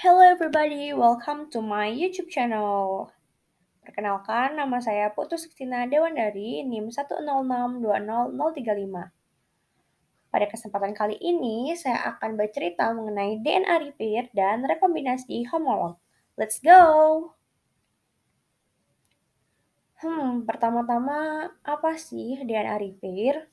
Hello everybody, welcome to my YouTube channel. Perkenalkan, nama saya Putu Suksina Dewandari, NIM 106200035. Pada kesempatan kali ini, saya akan bercerita mengenai DNA repair dan rekombinasi homolog. Let's go! Pertama-tama, apa sih DNA repair?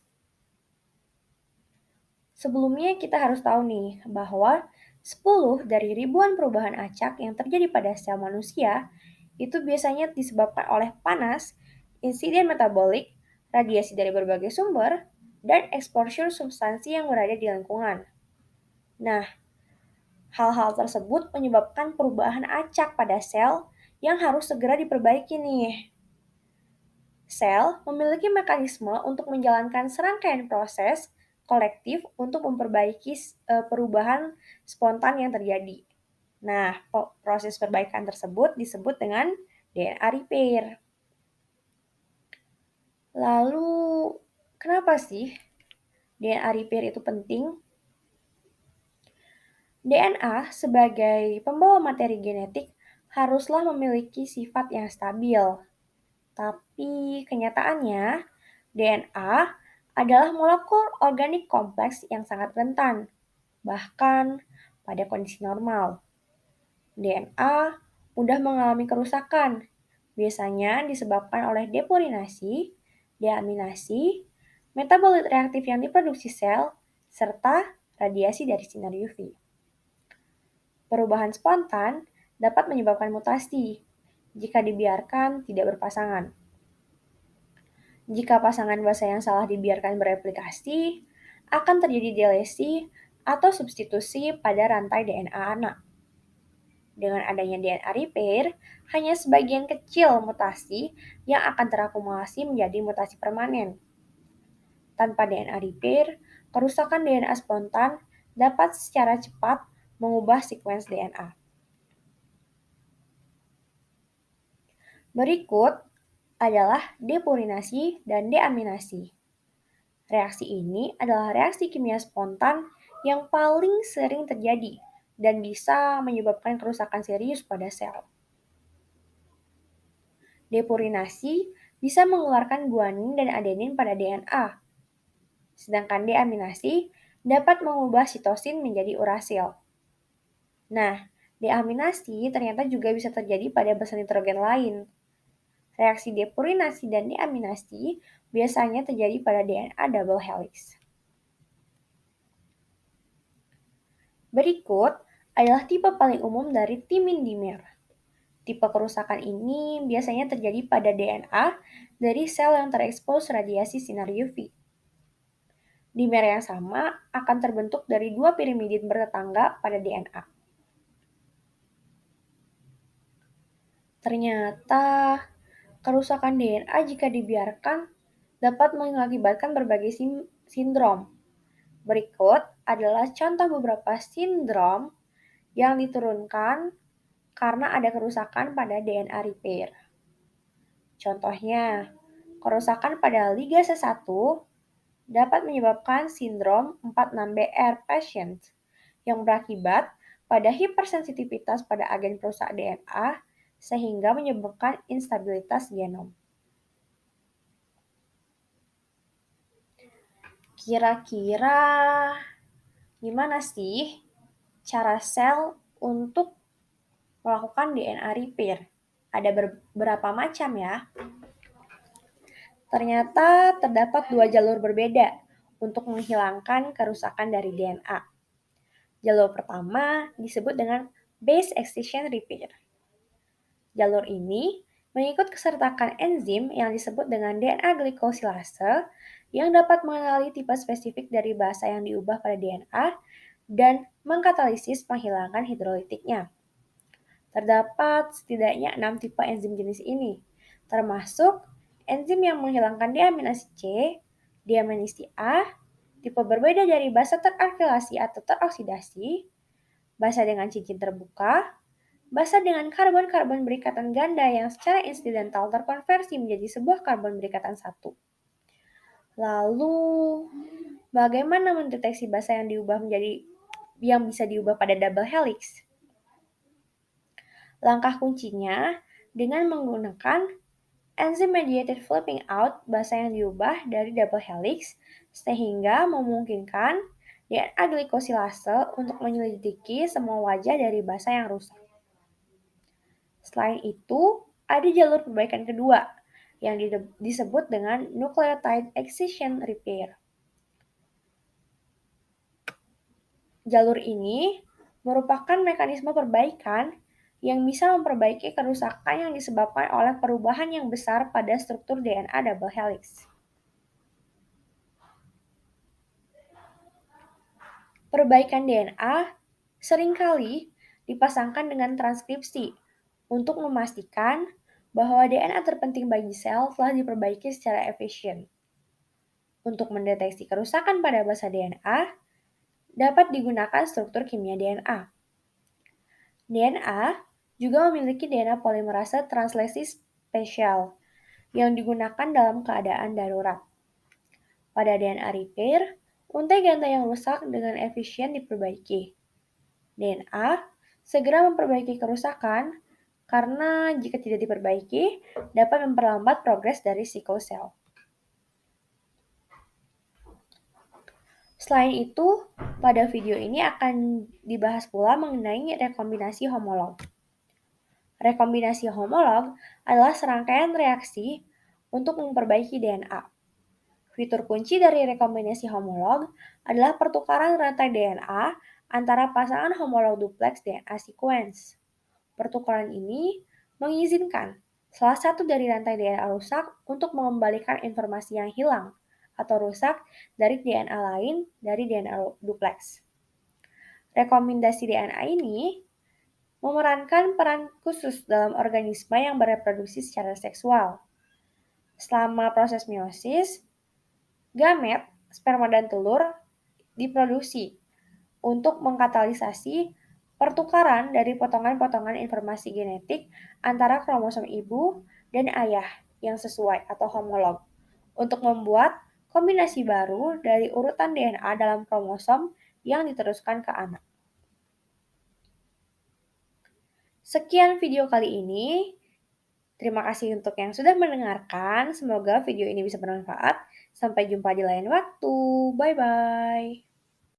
Sebelumnya kita harus tahu nih, bahwa 10 dari ribuan perubahan acak yang terjadi pada sel manusia itu biasanya disebabkan oleh panas, insiden metabolik, radiasi dari berbagai sumber, dan exposure substansi yang berada di lingkungan. Nah, hal-hal tersebut menyebabkan perubahan acak pada sel yang harus segera diperbaiki nih. Sel memiliki mekanisme untuk menjalankan serangkaian proses kolektif untuk memperbaiki perubahan spontan yang terjadi. Nah, proses perbaikan tersebut disebut dengan DNA repair. Lalu, kenapa sih DNA repair itu penting? DNA sebagai pembawa materi genetik haruslah memiliki sifat yang stabil. Tapi kenyataannya, DNA adalah molekul organik kompleks yang sangat rentan, bahkan pada kondisi normal. DNA mudah mengalami kerusakan, biasanya disebabkan oleh depurinasi, deaminasi, metabolit reaktif yang diproduksi sel, serta radiasi dari sinar UV. Perubahan spontan dapat menyebabkan mutasi jika dibiarkan tidak berpasangan. Jika pasangan basa yang salah dibiarkan bereplikasi, akan terjadi delesi atau substitusi pada rantai DNA anak. Dengan adanya DNA repair, hanya sebagian kecil mutasi yang akan terakumulasi menjadi mutasi permanen. Tanpa DNA repair, kerusakan DNA spontan dapat secara cepat mengubah sekuens DNA. Berikut adalah depurinasi dan deaminasi. Reaksi ini adalah reaksi kimia spontan yang paling sering terjadi dan bisa menyebabkan kerusakan serius pada sel. Depurinasi bisa mengeluarkan guanin dan adenin pada DNA, sedangkan deaminasi dapat mengubah sitosin menjadi urasil. Nah, deaminasi ternyata juga bisa terjadi pada basa nitrogen lain. Reaksi depurinasi dan deaminasi biasanya terjadi pada DNA double helix. Berikut adalah tipe paling umum dari timin dimer. Tipe kerusakan ini biasanya terjadi pada DNA dari sel yang terekspos radiasi sinar UV. Dimer yang sama akan terbentuk dari dua pirimidin bertetangga pada DNA. Ternyata, kerusakan DNA jika dibiarkan dapat mengakibatkan berbagai sindrom. Berikut adalah contoh beberapa sindrom yang diturunkan karena ada kerusakan pada DNA repair. Contohnya, kerusakan pada ligase 1 dapat menyebabkan sindrom 46BR patient yang berakibat pada hipersensitivitas pada agen perusak DNA sehingga menyebabkan instabilitas genom. Kira-kira gimana sih cara sel untuk melakukan DNA repair? Ada beberapa macam ya. Ternyata terdapat dua jalur berbeda untuk menghilangkan kerusakan dari DNA. Jalur pertama disebut dengan base excision repair. Jalur ini mengikut kesertakan enzim yang disebut dengan DNA glikosilase yang dapat mengenali tipe spesifik dari basa yang diubah pada DNA dan mengkatalisis penghilangan hidrolitiknya. Terdapat setidaknya 6 tipe enzim jenis ini, termasuk enzim yang menghilangkan deaminasi C, deaminasi A, tipe berbeda dari basa teralkilasi atau teroksidasi, basa dengan cincin terbuka, basa dengan karbon-karbon berikatan ganda yang secara insidental terkonversi menjadi sebuah karbon berikatan satu. Lalu, bagaimana mendeteksi basa yang bisa diubah pada double helix? Langkah kuncinya dengan menggunakan enzim mediated flipping out basa yang diubah dari double helix sehingga memungkinkan DNA glikosilase untuk menyelidiki semua wajah dari basa yang rusak. Selain itu, ada jalur perbaikan kedua yang disebut dengan nucleotide excision repair. Jalur ini merupakan mekanisme perbaikan yang bisa memperbaiki kerusakan yang disebabkan oleh perubahan yang besar pada struktur DNA double helix. Perbaikan DNA seringkali dipasangkan dengan transkripsi untuk memastikan bahwa DNA terpenting bagi sel telah diperbaiki secara efisien. Untuk mendeteksi kerusakan pada basa DNA, dapat digunakan struktur kimia DNA. DNA juga memiliki DNA polimerase translasi spesial yang digunakan dalam keadaan darurat. Pada DNA repair, untai-gantai yang rusak dengan efisien diperbaiki. DNA segera memperbaiki kerusakan karena jika tidak diperbaiki dapat memperlambat progres dari sickle cell. Selain itu, pada video ini akan dibahas pula mengenai rekombinasi homolog. Rekombinasi homolog adalah serangkaian reaksi untuk memperbaiki DNA. Fitur kunci dari rekombinasi homolog adalah pertukaran rantai DNA antara pasangan homolog duplex DNA sequence. Pertukaran ini mengizinkan salah satu dari rantai DNA rusak untuk mengembalikan informasi yang hilang atau rusak dari DNA lain dari DNA duplex. Rekomendasi DNA ini memerankan peran khusus dalam organisme yang bereproduksi secara seksual. Selama proses meiosis, gamet, sperma dan telur diproduksi untuk mengkatalisasi pertukaran dari potongan-potongan informasi genetik antara kromosom ibu dan ayah yang sesuai atau homolog untuk membuat kombinasi baru dari urutan DNA dalam kromosom yang diteruskan ke anak. Sekian video kali ini. Terima kasih untuk yang sudah mendengarkan. Semoga video ini bisa bermanfaat. Sampai jumpa di lain waktu. Bye-bye.